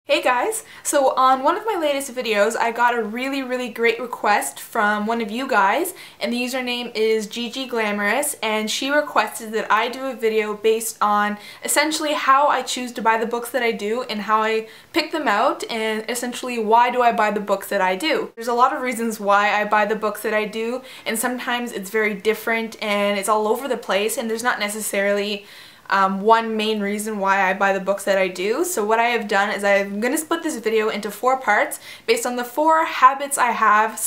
Hey guys! So on one of my latest videos I got a really great request from one of you guys, and the username is GiGiGlamorous, and she requested that I do a video based on essentially how I choose to buy the books that I do and how I pick them out, and essentially why do I buy the books that I do. There's a lot of reasons why I buy the books that I do, and sometimes it's very different and it's all over the place, and there's not necessarily one main reason why I buy the books that I do. So what I have done is I'm going to split this video into 4 parts based on the 4 habits I have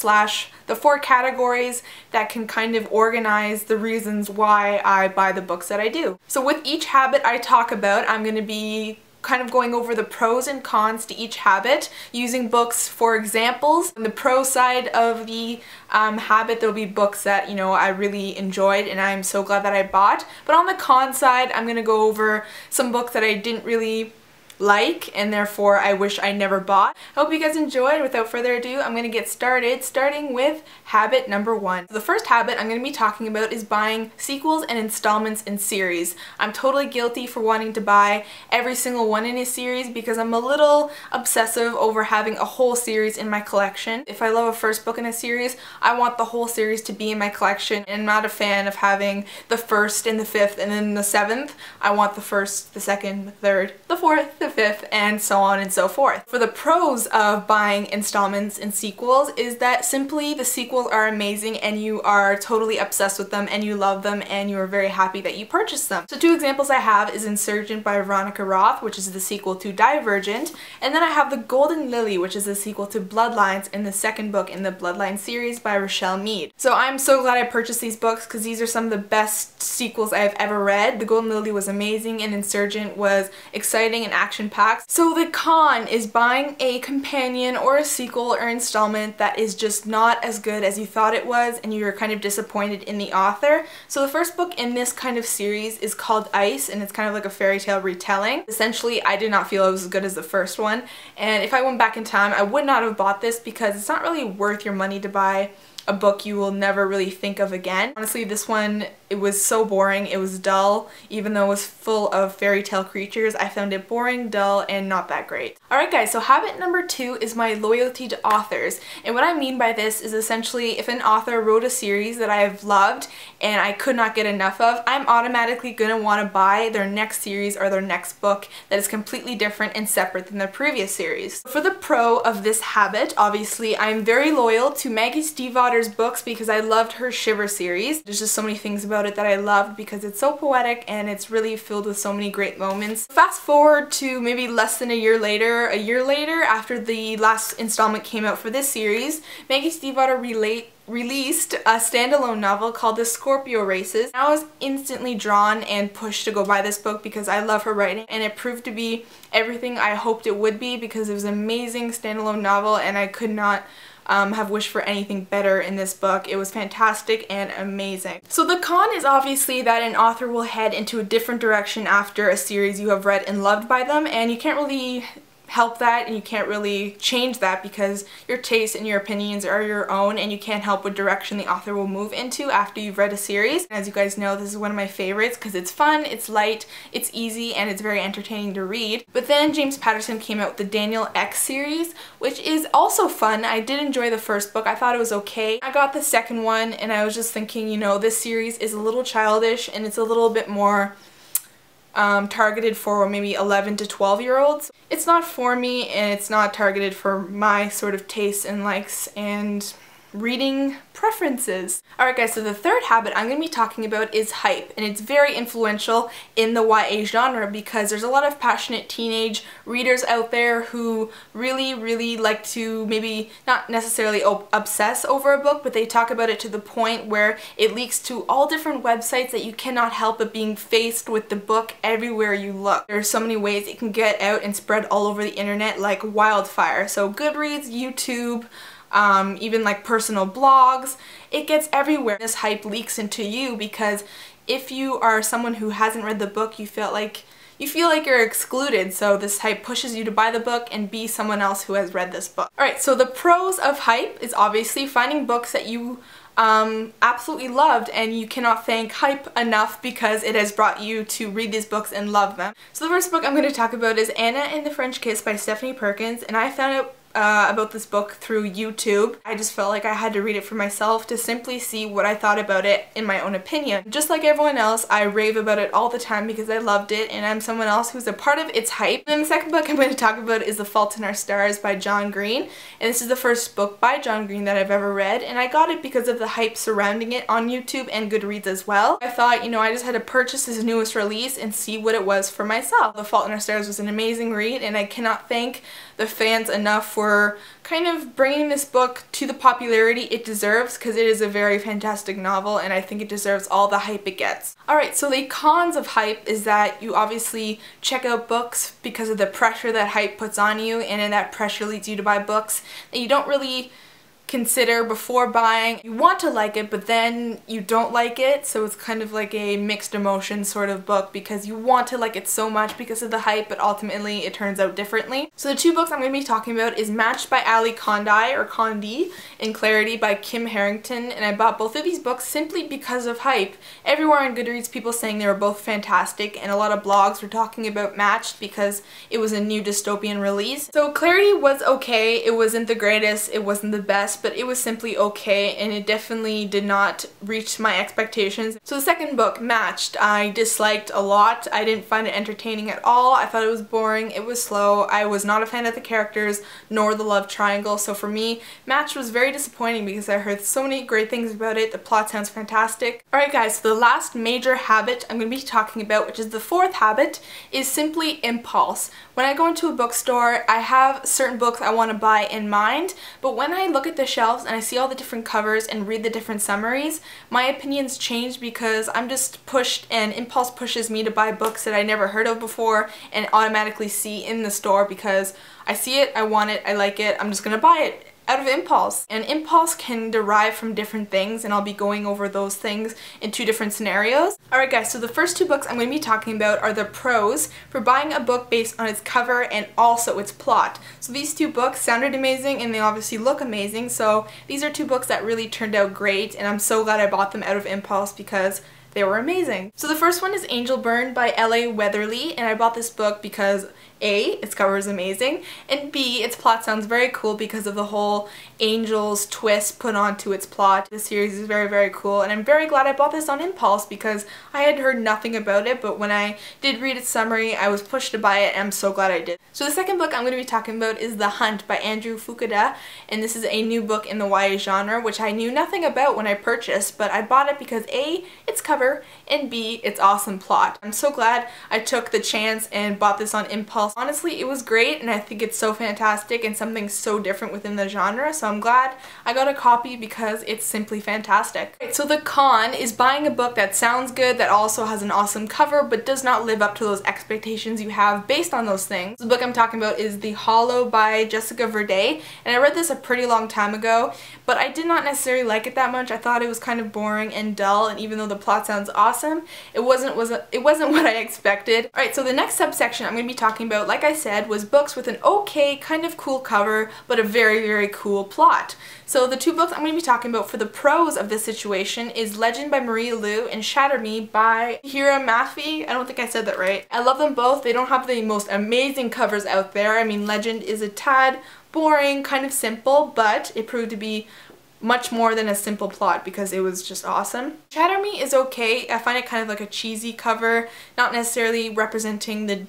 / the 4 categories that can kind of organize the reasons why I buy the books that I do. So with each habit I talk about, I'm going to be kind of going over the pros and cons to each habit, using books for examples. On the pro side of the habit, there'll be books that, you know, I really enjoyed and I'm so glad that I bought. But on the con side, I'm gonna go over some books that I didn't really like and therefore I wish I never bought. I hope you guys enjoyed. Without further ado, I'm gonna get started, starting with habit number 1. The first habit I'm gonna be talking about is buying sequels and installments in series. I'm totally guilty for wanting to buy every single one in a series because I'm a little obsessive over having a whole series in my collection. If I love a first book in a series, I want the whole series to be in my collection, and I'm not a fan of having the 1st and the 5th and then the 7th. I want the 1st, the 2nd, the 3rd, the 4th, the 5th, and so on and so forth. For the pros of buying installments and sequels is that simply the sequels are amazing and you are totally obsessed with them and you love them and you are very happy that you purchased them. So 2 examples I have is Insurgent by Veronica Roth, which is the sequel to Divergent, and then I have The Golden Lily, which is the sequel to Bloodlines and the 2nd book in the Bloodline series by Rochelle Mead. So I'm so glad I purchased these books because these are some of the best sequels I've ever read. The Golden Lily was amazing and Insurgent was exciting and action-packed. So the con is buying a companion or a sequel or installment that is just not as good as you thought it was and you're kind of disappointed in the author. So the first book in this kind of series is called Ice, and it's kind of like a fairy tale retelling. Essentially, I did not feel it was as good as the first one, and if I went back in time I would not have bought this because it's not really worth your money to buy a book you will never really think of again. Honestly, this one, it was so boring, it was dull. Even though it was full of fairy tale creatures, I found it boring, dull, and not that great. Alright guys, so habit number 2 is my loyalty to authors. And what I mean by this is essentially if an author wrote a series that I have loved and I could not get enough of, I'm automatically going to want to buy their next series or their next book that is completely different and separate than the previous series. For the pro of this habit, obviously I'm very loyal to Maggie Stiefvater's books because I loved her Shiver series. There's just so many things about it that I loved because it's so poetic and it's really filled with so many great moments. Fast forward to maybe less than a year later after the last installment came out for this series, Maggie Stiefvater released a standalone novel called The Scorpio Races. I was instantly drawn and pushed to go buy this book because I love her writing, and it proved to be everything I hoped it would be because it was an amazing standalone novel and I could not have wished for anything better in this book. It was fantastic and amazing. So the con is obviously that an author will head into a different direction after a series you have read and loved by them, and you can't really help that and you can't really change that because your tastes and your opinions are your own and you can't help what direction the author will move into after you've read a series. As you guys know, this is one of my favorites because it's fun, it's light, it's easy, and it's very entertaining to read. But then James Patterson came out with the Daniel X series, which is also fun. I did enjoy the first book. I thought it was okay. I got the second one and I was just thinking, you know, this series is a little childish and it's a little bit more targeted for maybe 11 to 12-year-olds. It's not for me and it's not targeted for my sort of tastes and likes and reading preferences. Alright guys, so the third habit I'm going to be talking about is hype, and it's very influential in the YA genre because there's a lot of passionate teenage readers out there who really like to maybe not necessarily obsess over a book, but they talk about it to the point where it leaks to all different websites that you cannot help but being faced with the book everywhere you look. There are so many ways it can get out and spread all over the internet like wildfire. So Goodreads, YouTube, even like personal blogs, it gets everywhere. This hype leaks into you because if you are someone who hasn't read the book, you feel like you feel like you're excluded, so this hype pushes you to buy the book and be someone else who has read this book. Alright, so the pros of hype is obviously finding books that you absolutely loved, and you cannot thank hype enough because it has brought you to read these books and love them. So the first book I'm going to talk about is Anna and the French Kiss by Stephanie Perkins, and I found out about this book through YouTube. I just felt like I had to read it for myself to simply see what I thought about it in my own opinion. Just like everyone else, I rave about it all the time because I loved it and I'm someone else who's a part of its hype. And then the second book I'm going to talk about is The Fault in Our Stars by John Green, and this is the first book by John Green that I've ever read, and I got it because of the hype surrounding it on YouTube and Goodreads as well. I thought, you know, I just had to purchase his newest release and see what it was for myself. The Fault in Our Stars was an amazing read, and I cannot thank the fans enough for kind of bringing this book to the popularity it deserves, because it is a very fantastic novel and I think it deserves all the hype it gets. Alright, so the cons of hype is that you obviously check out books because of the pressure that hype puts on you, and then that pressure leads you to buy books that you don't really consider before buying. You want to like it, but then you don't like it, so it's kind of like a mixed emotion sort of book because you want to like it so much because of the hype, but ultimately it turns out differently. So the two books I'm going to be talking about is Matched by Ali Condie or Condi and Clarity by Kim Harrington, and I bought both of these books simply because of hype. Everywhere on Goodreads people saying they were both fantastic, and a lot of blogs were talking about Matched because it was a new dystopian release. So Clarity was okay, it wasn't the greatest, it wasn't the best, but it was simply okay, and it definitely did not reach my expectations. So the second book, Matched, I disliked a lot. I didn't find it entertaining at all. I thought it was boring, it was slow, I was not a fan of the characters nor the love triangle, so for me, Matched was very disappointing because I heard so many great things about it. The plot sounds fantastic. Alright guys, so the last major habit I'm going to be talking about, which is the fourth habit, is simply impulse. When I go into a bookstore, I have certain books I want to buy in mind, but when I look at the shelves and I see all the different covers and read the different summaries, my opinions change because I'm just pushed, and impulse pushes me to buy books that I never heard of before and automatically see in the store because I see it, I want it, I like it, I'm just gonna buy it out of impulse. And impulse can derive from different things, and I'll be going over those things in two different scenarios. Alright guys, so the first two books I'm going to be talking about are the pros for buying a book based on its cover and also its plot. So these two books sounded amazing and they obviously look amazing, so these are two books that really turned out great, and I'm so glad I bought them out of impulse because they were amazing. So the first one is Angel Burn by L.A. Weatherly, and I bought this book because A, its cover is amazing, and B, its plot sounds very cool because of the whole angels twist put onto its plot. The series is very, very cool, and I'm very glad I bought this on impulse because I had heard nothing about it, but when I did read its summary, I was pushed to buy it, and I'm so glad I did. So the second book I'm going to be talking about is The Hunt by Andrew Fukuda, and this is a new book in the YA genre, which I knew nothing about when I purchased, but I bought it because A, its cover, and B, its awesome plot. I'm so glad I took the chance and bought this on impulse. Honestly, it was great, and I think it's so fantastic and something so different within the genre, so I'm glad I got a copy because it's simply fantastic. Right, so the con is buying a book that sounds good, that also has an awesome cover, but does not live up to those expectations you have based on those things. The book I'm talking about is The Hollow by Jessica Verde, and I read this a pretty long time ago, but I did not necessarily like it that much. I thought it was kind of boring and dull, and even though the plot sounds awesome, it wasn't what I expected. Alright, so the next subsection I'm going to be talking about, like I said, was books with an okay, kind of cool cover, but a very, very cool plot. So the two books I'm going to be talking about for the pros of this situation is Legend by Maria Liu and Shatter Me by Hira Mafi. I don't think I said that right. I love them both. They don't have the most amazing covers out there. I mean, Legend is a tad boring, kind of simple, but it proved to be much more than a simple plot because it was just awesome. Shatter Me is okay. I find it kind of like a cheesy cover, not necessarily representing the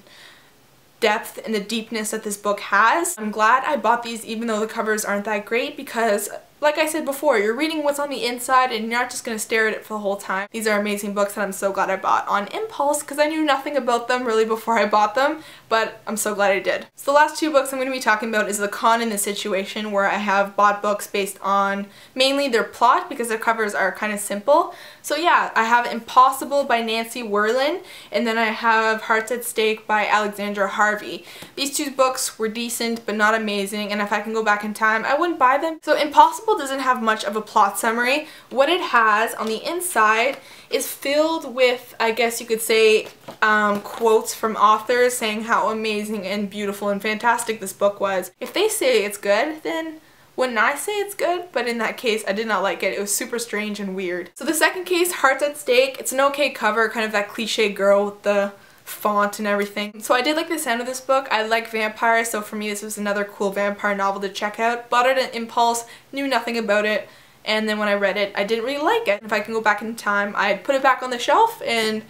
depth and the deepness that this book has. I'm glad I bought these even though the covers aren't that great because, like I said before, you're reading what's on the inside and you're not just going to stare at it for the whole time. These are amazing books that I'm so glad I bought on impulse because I knew nothing about them really before I bought them, but I'm so glad I did. So the last two books I'm going to be talking about is the con in this situation, where I have bought books based on mainly their plot because their covers are kind of simple. So yeah, I have Impossible by Nancy Werlin, and then I have Hearts at Stake by Alexandra Harvey. These two books were decent but not amazing, and if I can go back in time, I wouldn't buy them. So Impossible doesn't have much of a plot summary. What it has on the inside is filled with, I guess you could say, quotes from authors saying how amazing and beautiful and fantastic this book was. If they say it's good, then wouldn't I say it's good? But in that case, I did not like it. It was super strange and weird. So the second case, Hearts at Stake, it's an okay cover, kind of that cliche girl with the font and everything. So I did like the sound of this book. I like vampires, so for me this was another cool vampire novel to check out. Bought it at impulse, knew nothing about it, and then when I read it, I didn't really like it. If I can go back in time, I'd put it back on the shelf and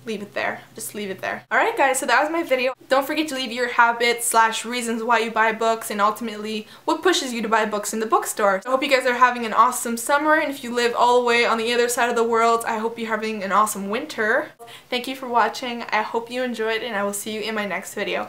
leave it there. Just leave it there. Alright guys, so that was my video. Don't forget to leave your habits / reasons why you buy books and ultimately what pushes you to buy books in the bookstore. I hope you guys are having an awesome summer, and if you live all the way on the other side of the world, I hope you're having an awesome winter. Thank you for watching. I hope you enjoyed, and I will see you in my next video.